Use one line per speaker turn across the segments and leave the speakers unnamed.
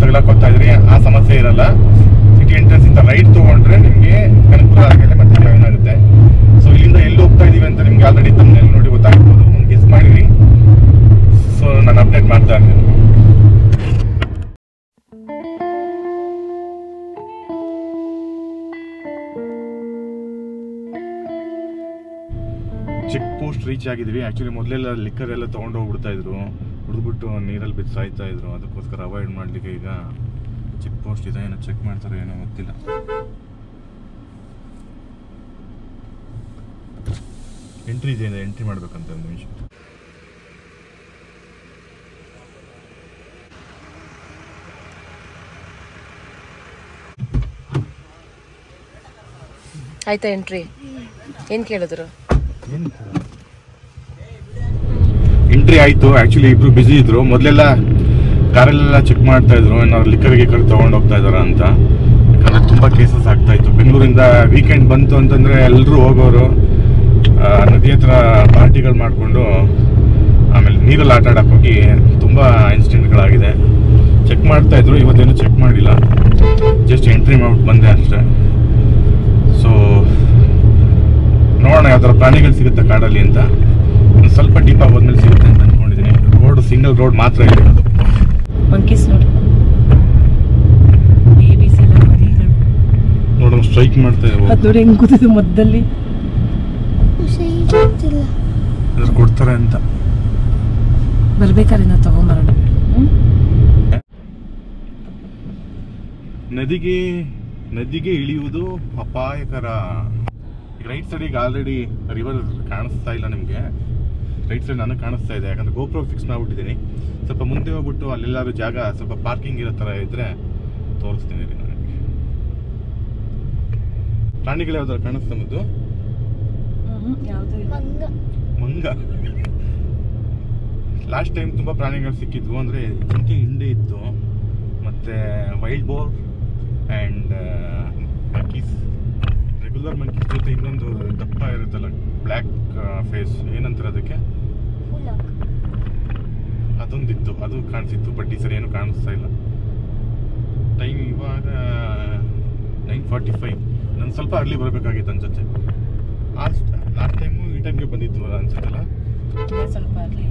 ತಗೊಳಕ್ ಹೋಗ್ತಾ ಇದ್ರಿ ಆ ಸಮಸ್ಯೆ ಇರಲ್ಲ. ಸಿಟಿ ಎಂಟ್ರೆನ್ಸ್ ಇಂದ ರೈಟ್ ತಗೊಂಡ್ರೆ ನಿಮಗೆ ಕನಕಪುರ ಆದ್ಮೇಲೆ ಮತ್ತೆ ಜಾಯಿನ್ ಆಗುತ್ತೆ. ಸೊ ಇಲ್ಲಿಂದ ಎಲ್ಲಿ ಹೋಗ್ತಾ ಇದೀವಿ ಅಂತ ನಿಮ್ಗೆ ಆಲ್ರೆಡಿ ತಮ್ಮನೇಲಿ ನೋಡಿ ಗೊತ್ತಾಗ್ಬೋದು, ಒಂದು ಗೆಸ್ ಮಾಡಿರಿ. ಸೊ ನಾನು ಅಪ್ಡೇಟ್ ಮಾಡ್ತಾ ಇರ್ತೀನಿ. ಚೆಕ್ ಪೋಸ್ಟ್ ರೀಚ್ ಆಗಿದ್ವಿ. ಆ್ಯಕ್ಚುಲಿ ಮೊದಲೆಲ್ಲ ಲಿಕ್ಕರ್ ಎಲ್ಲ ತೊಗೊಂಡು ಹೋಗ್ಬಿಡ್ತಾ ಇದ್ರು, ಕುಡಿದ್ಬಿಟ್ಟು ನೀರಲ್ಲಿ ಬಿದ್ದು ಸಾಯ್ತಾ ಇದ್ರು. ಅದಕ್ಕೋಸ್ಕರ ಅವಾಯ್ಡ್ ಮಾಡಲಿಕ್ಕೆ ಈಗ ಚೆಕ್ ಪೋಸ್ಟ್ ಇದೆ. ಏನೋ ಚೆಕ್ ಮಾಡ್ತಾರೆ ಏನೋ ಗೊತ್ತಿಲ್ಲ. ಎಂಟ್ರಿ ಇದೆ, ಎಂಟ್ರಿ ಮಾಡ್ಬೇಕಂತ ಒಂದು ನಿಮಿಷ.
ಆಯ್ತಾ ಎಂಟ್ರಿ? ಏನ್ ಕೇಳಿದ್ರು?
ಎಂಟ್ರಿ ಆಯ್ತು. ಆಕ್ಚುಲಿ ಇಬ್ರು ಬಿಸಿ ಇದ್ರು. ಮೊದಲೆಲ್ಲ ಕಾರಲ್ಲೆಲ್ಲ ಚೆಕ್ ಮಾಡ್ತಾ ಇದ್ರು ಏನಾದ್ರು ಲಿಕ್ಕರ್ ಗಿಕ್ಕರ್ ತಗೊಂಡು ಹೋಗ್ತಾ ಇದಾರ ಅಂತ. ಯಾಕಂದ್ರೆ ತುಂಬಾ ಕೇಸಸ್ ಆಗ್ತಾ ಇತ್ತು. ಬೆಂಗಳೂರಿಂದ ವೀಕೆಂಡ್ ಬಂತು ಅಂತಂದ್ರೆ ಎಲ್ಲರೂ ಹೋಗೋರು, ನದಿ ಹತ್ರ ಪಾರ್ಟಿಗಳು ಮಾಡಿಕೊಂಡು ಆಮೇಲೆ ನೀರಲ್ಲಿ ಆಟ ಆಡಕ್ಕೆ ಹೋಗಿ ತುಂಬಾ ಇನ್ಸಿಡೆಂಟ್ಗಳಾಗಿದೆ. ಚೆಕ್ ಮಾಡ್ತಾ ಇದ್ರು. ಇವತ್ತೇನು ಚೆಕ್ ಮಾಡಿಲ್ಲ, ಜಸ್ಟ್ ಎಂಟ್ರಿ ಮಾಡ್ಬಿಟ್ಟು ಬಂದೆ ಅಷ್ಟೇ. ಸೊ ನೋಡೋಣ ಯಾವ ಥರ ಪ್ರಾಣಿಗಳು ಸಿಗುತ್ತೆ ಕಾಡಲ್ಲಿ ಅಂತ. ಒಂದು ಸ್ವಲ್ಪ ಡೀಪ್ ಆಗಿ ಹೋದ್ಮೇಲೆ ಸಿಗುತ್ತೆ ಅಂತ ಅನ್ಕೊಂಡಿದ್ದೀನಿ. ರೋಡ್ ಸಿಂಗಲ್ ರೋಡ್ ಮಾತ್ರ ಇರೋದು.
ಮಂಕೀಸ್ ನೋಡಿ,
ನೋಡೋಣ ಸ್ಟ್ರೈಕ್ ಮಾಡ್ತಾ ಇದ್ದೀವಿ.
ಅದು ನೋಡಿ ಹೆಂಗ್ ಕೂತಿದ್ದು ಮಧ್ಯದಲ್ಲಿ.
ಕೊಡ್ತಾರೆ ಅಂತ
ಬರ್ಬೇಕಾದ್ರೆ ನಾವು ತಗೊಂಬರೋಣ.
ನದಿಗೆ ಇಳಿಯುವುದು ಅಪಾಯಕರ. ರೈಟ್ ಸೈಡಿಗೆ ಆಲ್ರೆಡಿ ರಿವರ್ ಕಾಣಿಸ್ತಾ ಇಲ್ಲ ನಿಮಗೆ. ರೈಟ್ ಸೈಡ್ ನನಗೆ ಕಾಣಿಸ್ತಾ ಇದೆ, ಯಾಕಂದ್ರೆ ಗೋಪ್ರೋ ಫಿಕ್ಸ್ ಮಾಡ್ಬಿಟ್ಟಿದ್ದೀನಿ. ಸ್ವಲ್ಪ ಮುಂದೆ ಹೋಗ್ಬಿಟ್ಟು ಅಲ್ಲೆಲ್ಲಾದ್ರೂ ಜಾಗ ಸ್ವಲ್ಪ ಪಾರ್ಕಿಂಗ್ ಇರೋ ಥರ ಇದ್ರೆ ತೋರಿಸ್ತೀನಿ ನನಗೆ. ಪ್ರಾಣಿಗಳು ಯಾವ್ದಾರು ಕಾಣಿಸ್ತಾ ಮುದ್ದು? ಮಂಗ. ಲಾಸ್ಟ್ ಟೈಮ್ ತುಂಬಾ ಪ್ರಾಣಿಗಳು ಸಿಕ್ಕಿದ್ವು. ಅಂದ್ರೆ ಜಿಂಕೆ ಹಿಂಡೆ ಇತ್ತು, ಮತ್ತೆ wild bore and monkeys. Regular monkeys ಜೊತೆ ಇನ್ನೊಂದು ದಪ್ಪ ಇರುತ್ತಲ್ಲ ಬ್ಲ್ಯಾಕ್ ಫೇಸ್, ಏನಂತಾರೆ ಅದಕ್ಕೆ, ಅದೊಂದಿತ್ತು. ಅದು ಕಾಣಿಸಿತ್ತು. ಬಟ್ ಈ ಸರಿ ಏನು ಕಾಣಿಸ್ತಾ ಇಲ್ಲ. ಟೈಮ್ ಇವಾಗ 9:45. ನಾನು ಸ್ವಲ್ಪ ಅರ್ಲಿ ಬರಬೇಕಾಗಿತ್ತು ಅನ್ಸುತ್ತೆ. ಲಾಸ್ಟ್ ಟೈಮು ಈ ಟೈಮ್ಗೆ ಬಂದಿತ್ತು ಅನ್ಸುತ್ತಲ್ಲ.
ಸ್ವಲ್ಪ ಅರ್ಲಿ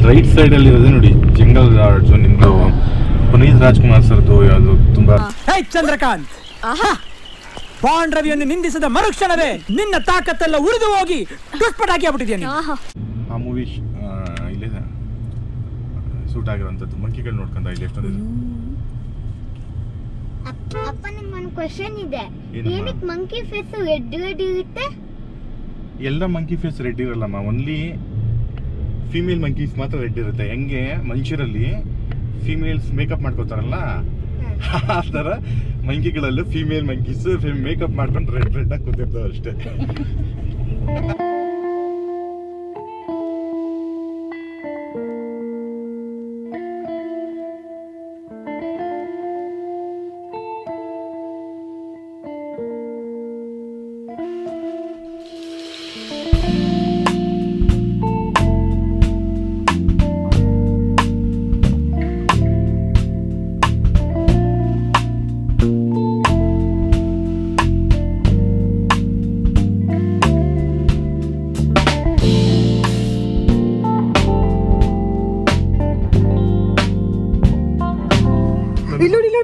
ರೈಟ್ ಸೈಡ್ ಅಲ್ಲಿ ಇರೋದೇ ನೋಡಿ ಜಂಗಲ್ ರಾಡ್ಸ್. ನಿಮ್ದು ಪುನೀತ್ ರಾಜ್ಕುಮಾರ್ ಸರ್ದು ಯಾವುದು ತುಂಬಾ.
ಚಂದ್ರಕಾಂತ್, ಬಾಂಡ್ ರವಿಯನ್ನು ನಿಂದಿಸಿದ ಮರುಕ್ಷಣವೇ ನಿನ್ನ ತಾಕತ್ತೆಲ್ಲ ಉರಿದು ಹೋಗಿ ದುಷ್ಪಟಾಕಿ ಆಗ್ಬಿಟ್ಟಿದ್ಯಾ.
ಆ ಮೂವಿ ಇಲ್ಲೇ ಶೂಟ್ ಆಗಿರೋಂಥದ್ದು. ಮಂಕಿಗಳು ನೋಡ್ಕೊಂಡ ಇಲ್ಲಿ ಎಷ್ಟೊಂದಿದೆ.
ಅಪ್ಪ ನಿಮ್ಗೊಂದು ಕ್ವೆಶ್ಚನ್ ಇದೆ. ಏನಕ್ಕೆ ಮಂಕಿ ಫೇಸ್ ರೆಡ್ ಇರುತ್ತೆ?
ಎಲ್ಲ ಮಂಕಿ ಫೇಸ್ ರೆಡ್ ಇರಲ್ಲಮ್ಮ, ಓನ್ಲಿ ಫೀಮೇಲ್ ಮಂಕೀಸ್ ಮಾತ್ರ ರೆಡ್ ಇರುತ್ತೆ. ಹೆಂಗೆ ಮನುಷ್ಯರಲ್ಲಿ ಫೀಮೇಲ್ಸ್ ಮೇಕಪ್ ಮಾಡ್ಕೋತಾರಲ್ಲ, ಆ ಥರ ಮಂಕಿಗಳಲ್ಲೂ ಫೀಮೇಲ್ ಮಂಕೀಸ್ ಮೇಕಪ್ ಮಾಡ್ಕೊಂಡು ರೆಡ್ ಆಗಿ ಕೂತಿರ್ತಾವೆ ಅಷ್ಟೇ.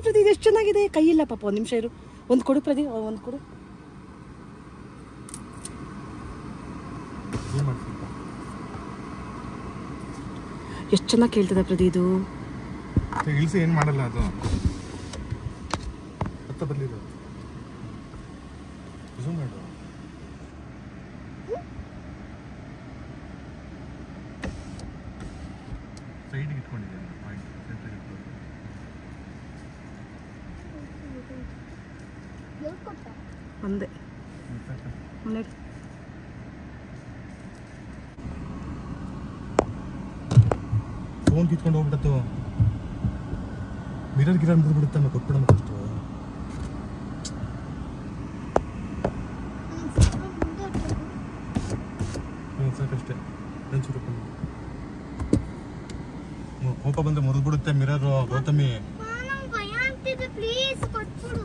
ಪ್ರತಿ ಎಷ್ಟು ಚೆನ್ನಾಗಿದೆ. ಕೈ ಇಲ್ಲ ಪಾಪ, ಒಂದ್ ನಿಮಿಷ ಇರು. ಒಂದ್ ಕೊಡು ಪ್ರದೀಪ್, ಒಂದ್ ಕೊಡು. ಎಷ್ಟು ಚೆನ್ನಾಗಿ ಕೇಳ್ತದೆ ಪ್ರತಿ. ಇದು
ಇಳಿಸಿ ಏನ್ ಮಾಡಲ್ಲ, ಅದು ಹತ್ತ ಬರ್ಲಿಲ್ಲ. ಸೈಡ್ಗೆ ಇಟ್ಕೊಂಡಿದ್ದೇನೆ.
ಒಂದೇ
ಫೋನ್ ಕಿತ್ಕೊಂಡು ಹೋಗ್ಬಿಡತ್ತು. ಮಿರರ್ ಗಿರನ್ ಬಿಡ್ಬಿಡುತ್ತೆ. ಕೊಟ್ಬಿಡಮ್ಮ ಫಸ್ಟು. ಸಾಕಷ್ಟೇ. ಕೋಪ ಬಂದ್ರೆ ಮುರಿದ್ಬಿಡುತ್ತೆ ಮಿರರ್ ಗೌತಮಿ.
ನಂಗೆ ಭಯ ಆಗ್ತಿದೆ, ಪ್ಲೀಸ್ ಕೊಟ್ಬಿಡು.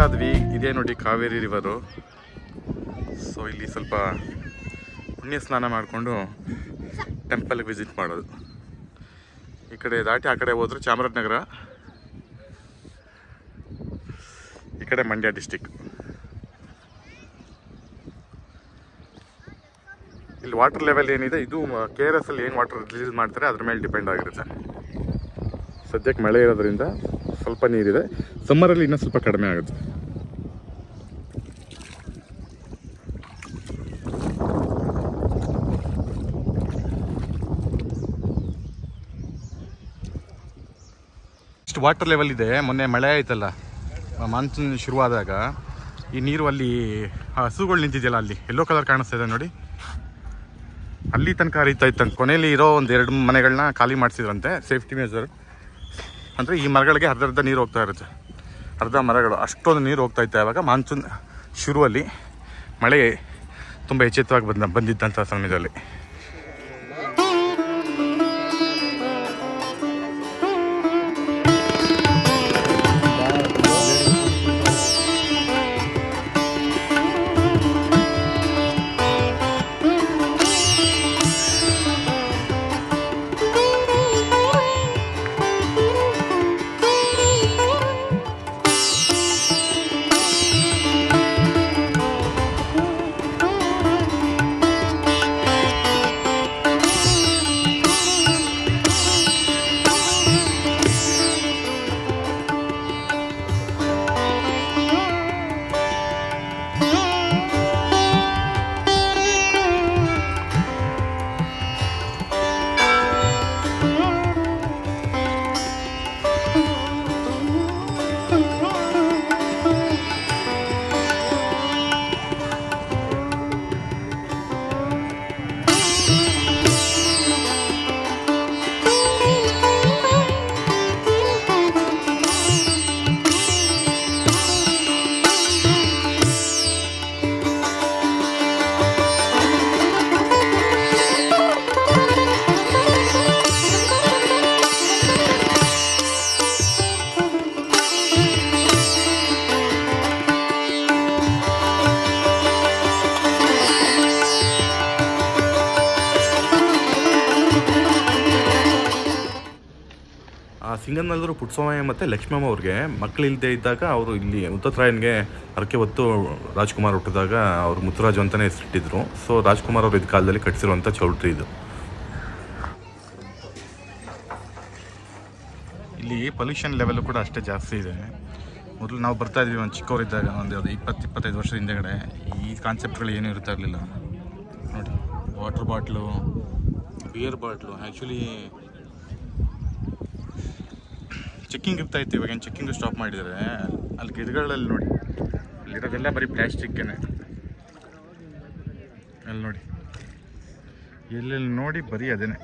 ಆದ್ವಿ. ಇದೇ ನೋಡಿ ಕಾವೇರಿ ರಿವರು. ಸೊ ಇಲ್ಲಿ ಸ್ವಲ್ಪ ಪುಣ್ಯ ಸ್ನಾನ ಮಾಡಿಕೊಂಡು ಟೆಂಪಲ್ಗೆ ವಿಸಿಟ್ ಮಾಡೋದು. ಈ ಕಡೆ ದಾಟಿ ಆ ಕಡೆ ಹೋದ್ರೆ ಚಾಮರಾಜನಗರ, ಈ ಕಡೆ ಮಂಡ್ಯ ಡಿಸ್ಟಿಕ್. ಇಲ್ಲಿ ವಾಟರ್ ಲೆವೆಲ್ ಏನಿದೆ ಇದು KRS ಅಲ್ಲಿ ಏನು ವಾಟರ್ ರಿಲೀಸ್ ಮಾಡ್ತಾರೆ ಅದ್ರ ಮೇಲೆ ಡಿಪೆಂಡ್ ಆಗಿರುತ್ತೆ. ಸದ್ಯಕ್ಕೆ ಮಳೆ ಇರೋದ್ರಿಂದ ಸ್ವಲ್ಪ ನೀರಿದೆ, ಸಮ್ಮರಲ್ಲಿ ಇನ್ನೂ ಸ್ವಲ್ಪ ಕಡಿಮೆ ಆಗುತ್ತೆ. ಇಷ್ಟು ವಾಟರ್ ಲೆವೆಲ್ ಇದೆ. ಮೊನ್ನೆ ಮಳೆ ಆಯ್ತಲ್ಲ, ಮಾನ್ಸೂನ್ ಶುರುವಾದಾಗ ಈ ನೀರು ಅಲ್ಲಿ ಹಸುಗಳು ನಿಂತಿದೆಯಲ್ಲ, ಅಲ್ಲಿ ಯೆಲ್ಲೋ ಕಲರ್ ಕಾಣಿಸ್ತಾ ಇದೆ ನೋಡಿ, ಅಲ್ಲಿ ತನಕ ಹರಿತಾ ಇತ್ತಂತೆ. ಕೊನೆಯಲ್ಲಿ ಇರೋ ಒಂದು 2 ಮನೆಗಳನ್ನ ಖಾಲಿ ಮಾಡಿಸಿದ್ರಂತೆ, ಸೇಫ್ಟಿ ಮೆಜರ್. ಅಂದರೆ ಈ ಮರಗಳಿಗೆ ಅರ್ಧ ನೀರು ಹೋಗ್ತಾ ಇರುತ್ತೆ, ಅರ್ಧ ಮರಗಳು ಅಷ್ಟೊಂದು ನೀರು ಹೋಗ್ತಾ ಇತ್ತು. ಆವಾಗ ಮಾನ್ಸೂನ್ ಶುರುವಲ್ಲಿ ಮಳೆ ತುಂಬ ಎಚ್ಚೆತ್ತವಾಗಿ ಬಂದಿದ್ದಂಥ ಸಮಯದಲ್ಲಿ. ಸಿಂಗನ್ನಲ್ಲರೂ ಪುಟ್ಸ್ವಾಮಯ್ಯ ಮತ್ತು ಲಕ್ಷ್ಮಮ್ಮ ಅವ್ರಿಗೆ ಮಕ್ಕಳಿಲ್ಲದೆ ಇದ್ದಾಗ ಅವರು ಇಲ್ಲಿ ಉತ್ತರಾಯನ್ಗೆ ಹರಕೆ ಹೊತ್ತು ರಾಜ್ಕುಮಾರ್ ಹುಟ್ಟಿದಾಗ ಅವರು ಮುತ್ತುರಾಜು ಅಂತಲೇ ಹೆಸರಿಟ್ಟಿದ್ರು. ಸೊ ರಾಜ್ಕುಮಾರ್ ಅವರು ಇದ್ದ ಕಾಲದಲ್ಲಿ ಕಟ್ಟಿಸಿರುವಂಥ ಚೌಲ್ಟ್ರಿ ಇದು. ಇಲ್ಲಿ ಪೊಲ್ಯೂಷನ್ ಲೆವೆಲ್ ಕೂಡ ಅಷ್ಟೇ ಜಾಸ್ತಿ ಇದೆ. ಮೊದಲು ನಾವು ಬರ್ತಾ ಇದ್ವಿ ಒಂದು ಚಿಕ್ಕವರಿದ್ದಾಗ, ಒಂದು 20-25 ವರ್ಷದ ಹಿಂದೆಗಡೆ ಈ ಕಾನ್ಸೆಪ್ಟ್ಗಳು ಏನೂ ಇರ್ತಾ ಇರಲಿಲ್ಲ ನೋಡಿ. Water bottle, beer bottle, actually checking ಇರ್ತಾ ಇತ್ತು, ಇವಾಗ ಏನು ಚೆಕ್ಕಿಂಗು ಸ್ಟಾಪ್ ಮಾಡಿದ್ದಾರೆ. ಅಲ್ಲಿ ಗಿಡಗಳಲ್ಲಿ ನೋಡಿ, ಅಲ್ಲಿರೋದೆಲ್ಲ ಬರೀ ಪ್ಲ್ಯಾಸ್ಟಿಕ್ಕೇನೆ. ಅಲ್ಲಿ ನೋಡಿ, ಎಲ್ಲೆಲ್ಲಿ ನೋಡಿ ಬರೀ ಅದೇನೆ.